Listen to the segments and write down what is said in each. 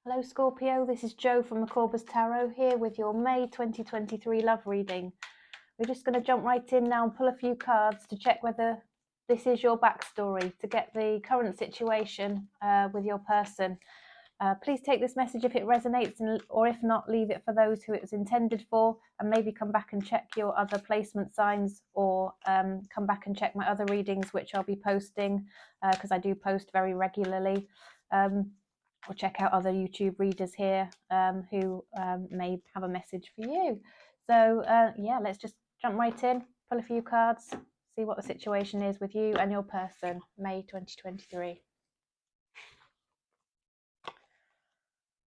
Hello Scorpio, this is Jo from Macorba's Tarot here with your May 2023 love reading. We're just going to jump right in now and pull a few cards to check whether this is your backstory, to get the current situation with your person. Please take this message if it resonates, or if not, leave it for those who it was intended for, and maybe come back and check your other placement signs, or come back and check my other readings, which I'll be posting because I do post very regularly. Or check out other YouTube readers here who may have a message for you. So yeah, let's just jump right in, pull a few cards, see what the situation is with you and your person, May 2023.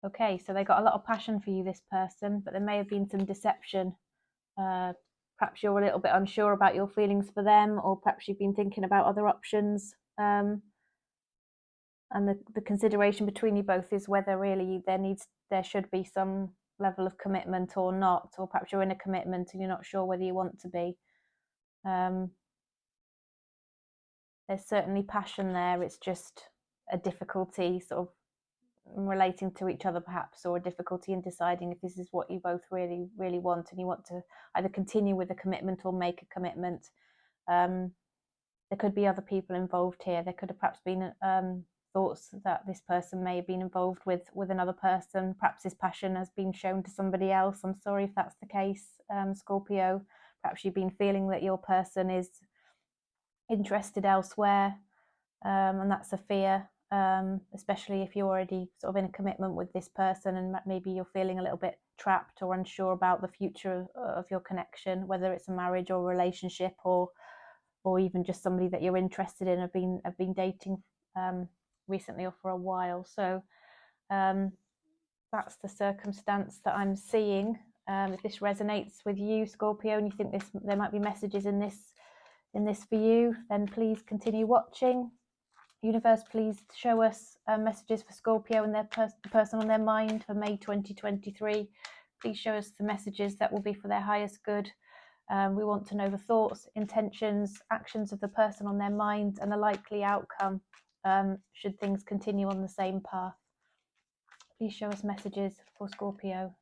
Okay, so they got a lot of passion for you, this person, but there may have been some deception. Perhaps you're a little bit unsure about your feelings for them, or perhaps you've been thinking about other options. And the consideration between you both is whether really there should be some level of commitment or not, or perhaps you're in a commitment and you're not sure whether you want to be. There's certainly passion there. It's just a difficulty sort of relating to each other perhaps, or a difficulty in deciding if this is what you both really, really want, and you want to either continue with a commitment or make a commitment. There could be other people involved here. There could have perhaps been thoughts that this person may have been involved with another person. Perhaps this passion has been shown to somebody else. I'm sorry if that's the case, Scorpio. Perhaps you've been feeling that your person is interested elsewhere, and that's a fear, especially if you're already sort of in a commitment with this person, and maybe you're feeling a little bit trapped or unsure about the future of your connection, whether it's a marriage or a relationship, or even just somebody that you're interested in, have been dating recently or for a while. So that's the circumstance that I'm seeing. If this resonates with you, Scorpio, and you think there might be messages in this for you, then please continue watching. Universe, please show us messages for Scorpio and the person on their mind for May 2023. Please show us the messages that will be for their highest good. We want to know the thoughts, intentions, actions of the person on their mind, and the likely outcome should things continue on the same path. Please show us messages for Scorpio.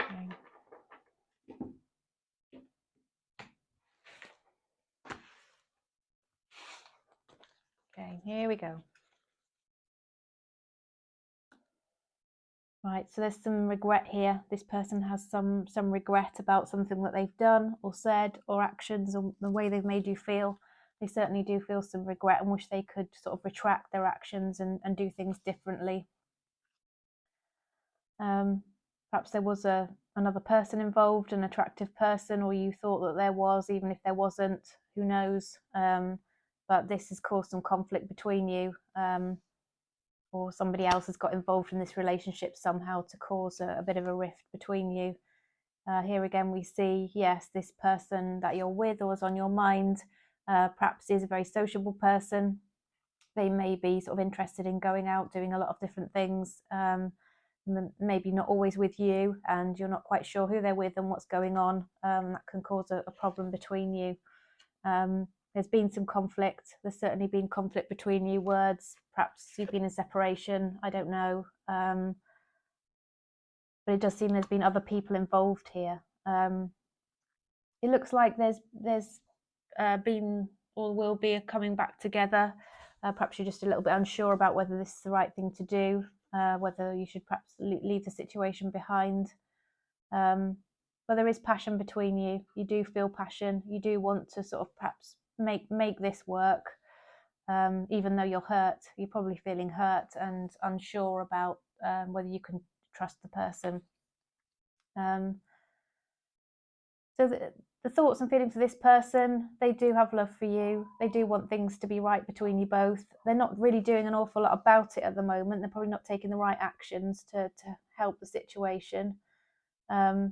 Okay. Okay, here we go. Right, so there's some regret here. This person has some regret about something that they've done or said, or actions, or the way they've made you feel. They certainly do feel some regret and wish they could sort of retract their actions and do things differently. Perhaps there was another person involved, an attractive person, or you thought that there was, even if there wasn't, who knows. But this has caused some conflict between you, or somebody else has got involved in this relationship somehow to cause a bit of a rift between you. Here again we see, yes, this person that you're with or is on your mind perhaps is a very sociable person. They may be sort of interested in going out, doing a lot of different things, maybe not always with you, and you're not quite sure who they're with and what's going on. That can cause a problem between you. There's been some conflict. There's certainly been conflict between you, words. Perhaps you've been in separation. I don't know. But it does seem there's been other people involved here. It looks like there's been or will be a coming back together. Perhaps you're just a little bit unsure about whether this is the right thing to do, whether you should perhaps leave the situation behind. But there is passion between you. You do feel passion. You do want to sort of perhaps make this work, even though you're hurt. You're probably feeling hurt and unsure about whether you can trust the person. So the thoughts and feelings of this person, they do have love for you. They do want things to be right between you both. They're not really doing an awful lot about it at the moment. They're probably not taking the right actions to help the situation. Yeah,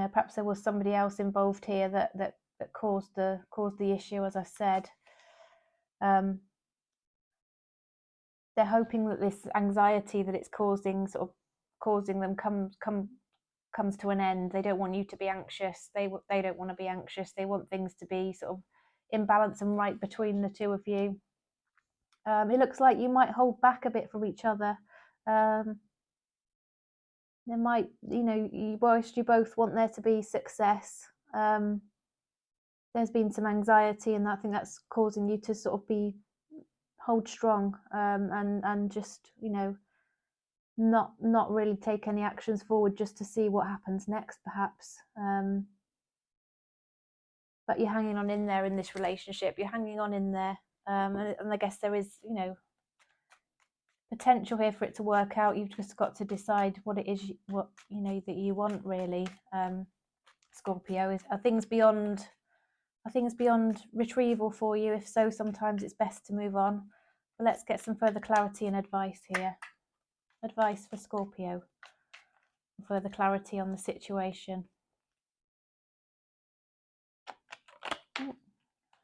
perhaps there was somebody else involved here that caused the issue, as I said. They're hoping that this anxiety that it's causing them comes to an end. They don't want you to be anxious. They don't want to be anxious. They want things to be sort of in balance and right between the two of you. It looks like you might hold back a bit from each other. There might, whilst you both want there to be success, there's been some anxiety, and I think that's causing you to sort of hold strong, and just, not really take any actions forward, just to see what happens next, perhaps. But you're hanging on in there in this relationship. You're hanging on in there, and I guess there is, potential here for it to work out. You've just got to decide what it is, that you want, really. Scorpio, are things beyond retrieval for you? If so, sometimes it's best to move on. But let's get some further clarity and advice here. Advice for Scorpio. Further clarity on the situation. Oh,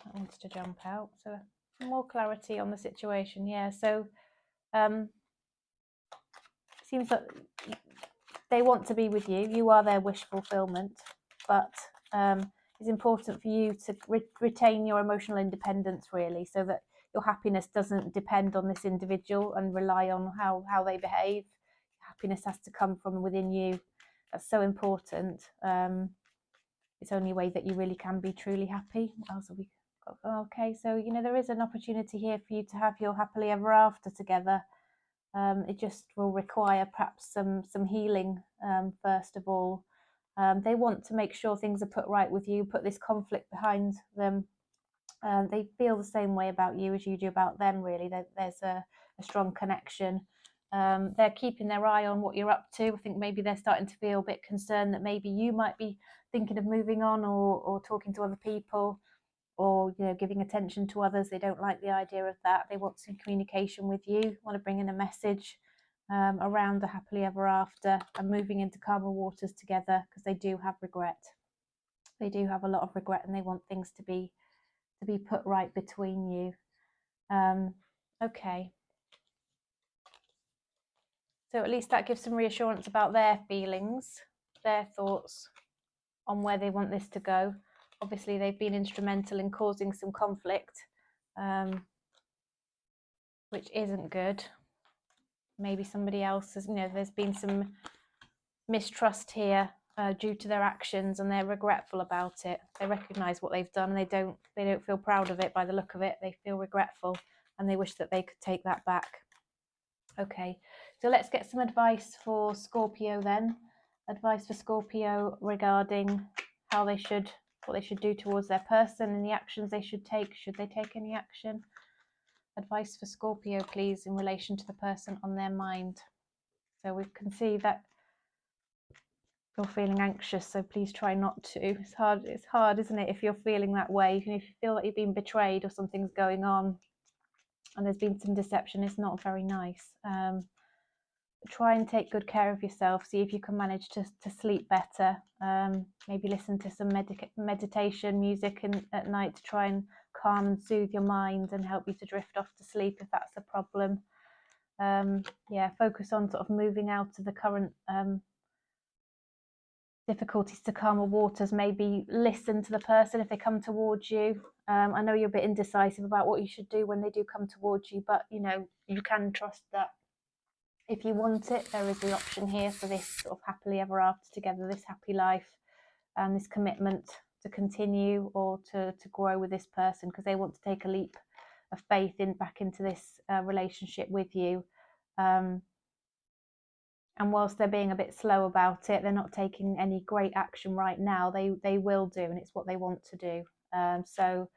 that wants to jump out. So more clarity on the situation. Yeah. So seems that they want to be with you. You are their wish fulfillment, but it's important for you to retain your emotional independence, really, so that your happiness doesn't depend on this individual and rely on how they behave. Happiness has to come from within you. That's so important. It's the only way that you really can be truly happy. What else have we got? Okay, so there is an opportunity here for you to have your happily ever after together. It just will require perhaps some healing, first of all. They want to make sure things are put right with you, put this conflict behind them. They feel the same way about you as you do about them, really. There's a strong connection. They're keeping their eye on what you're up to. I think maybe they're starting to feel a bit concerned that maybe you might be thinking of moving on, or talking to other people, or giving attention to others. They don't like the idea of that. They want some communication with you, want to bring in a message around a happily ever after and moving into calmer waters together, because they do have regret. They do have a lot of regret, and they want things to be put right between you. Okay. So at least that gives some reassurance about their feelings, their thoughts on where they want this to go. Obviously, they've been instrumental in causing some conflict, which isn't good. Maybe somebody else has, there's been some mistrust here due to their actions, and they're regretful about it. They recognise what they've done, and they don't feel proud of it by the look of it. They feel regretful, and they wish that they could take that back. Okay, so let's get some advice for Scorpio then. Advice for Scorpio regarding what they should do towards their person, and the actions they should take. Should they take any action? Advice for Scorpio, please, in relation to the person on their mind. So we can see that you're feeling anxious, so please try not to. It's hard, isn't it, if you're feeling that way? If you feel like you've been betrayed or something's going on and there's been some deception, it's not very nice. Try and take good care of yourself. See if you can manage to sleep better. Maybe listen to some meditation music at night to try and calm and soothe your mind and help you to drift off to sleep if that's a problem. Focus on sort of moving out of the current difficulties to calmer waters. Maybe listen to the person if they come towards you. I know you're a bit indecisive about what you should do when they do come towards you, but you can trust that if you want it, there is the option here for this sort of happily ever after together, this happy life, and this commitment to continue or to grow with this person, because they want to take a leap of faith back into this relationship with you. And whilst they're being a bit slow about it, they're not taking any great action right now. They will do, and it's what they want to do. So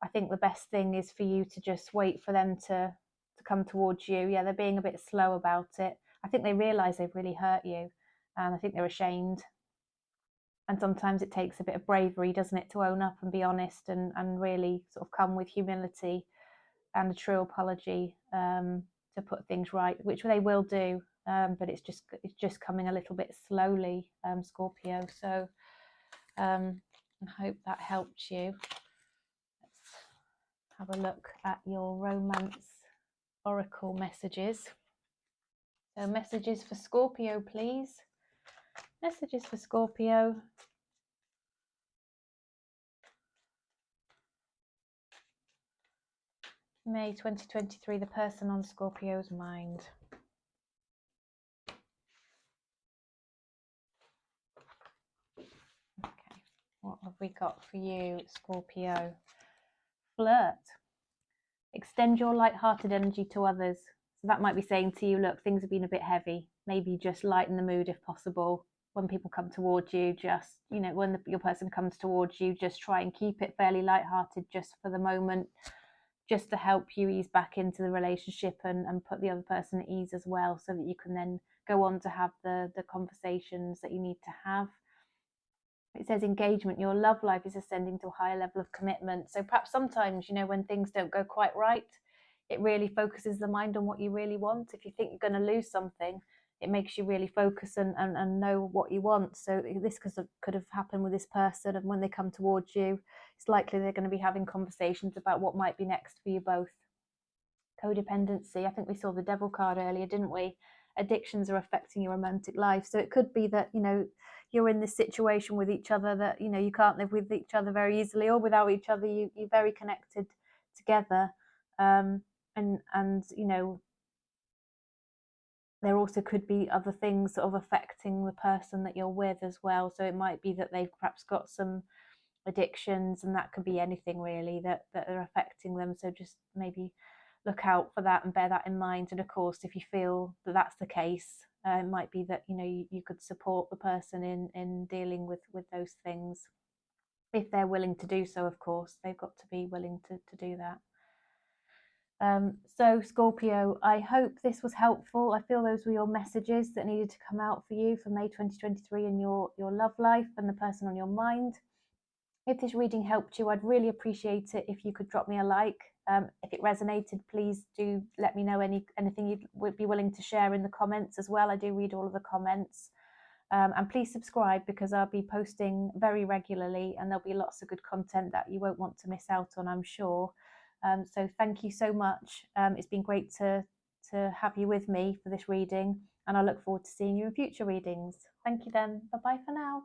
I think the best thing is for you to just wait for them to come towards you. Yeah, they're being a bit slow about it. I think they realise they've really hurt you, and I think they're ashamed. And sometimes it takes a bit of bravery, doesn't it, to own up and be honest and really sort of come with humility and a true apology to put things right, which they will do. But it's just coming a little bit slowly, Scorpio. So I hope that helped you. Let's have a look at your romance oracle messages. So messages for Scorpio, please. Messages for Scorpio. May 2023, the person on Scorpio's mind. Okay, what have we got for you, Scorpio? Flirt. Extend your light-hearted energy to others. So that might be saying to you, look, things have been a bit heavy. Maybe just lighten the mood if possible. When people come towards you, just, when your person comes towards you, just try and keep it fairly light-hearted just for the moment, just to help you ease back into the relationship and put the other person at ease as well, so that you can then go on to have the conversations that you need to have. It says engagement. Your love life is ascending to a higher level of commitment. So perhaps sometimes, when things don't go quite right, it really focuses the mind on what you really want. If you think you're going to lose something, it makes you really focus and know what you want. So this could have happened with this person, and when they come towards you, it's likely they're going to be having conversations about what might be next for you both. Codependency. I think we saw the devil card earlier, didn't we? Addictions are affecting your romantic life. So it could be that, you're in this situation with each other that, you can't live with each other very easily, or without each other, you're very connected together. And there also could be other things sort of affecting the person that you're with as well. So it might be that they've perhaps got some addictions, and that could be anything really that are affecting them. So just maybe look out for that and bear that in mind. And of course, if you feel that that's the case, it might be that you could support the person in dealing with those things, if they're willing to do so. Of course, they've got to be willing to do that. So Scorpio, I hope this was helpful. I feel those were your messages that needed to come out for you for May 2023 in your love life and the person on your mind. If this reading helped you, I'd really appreciate it if you could drop me a like. If it resonated, please do let me know anything you would be willing to share in the comments as well. I do read all of the comments. And please subscribe, because I'll be posting very regularly, and there'll be lots of good content that you won't want to miss out on, I'm sure. So thank you so much. It's been great to have you with me for this reading, and I look forward to seeing you in future readings. Thank you then. Bye-bye for now.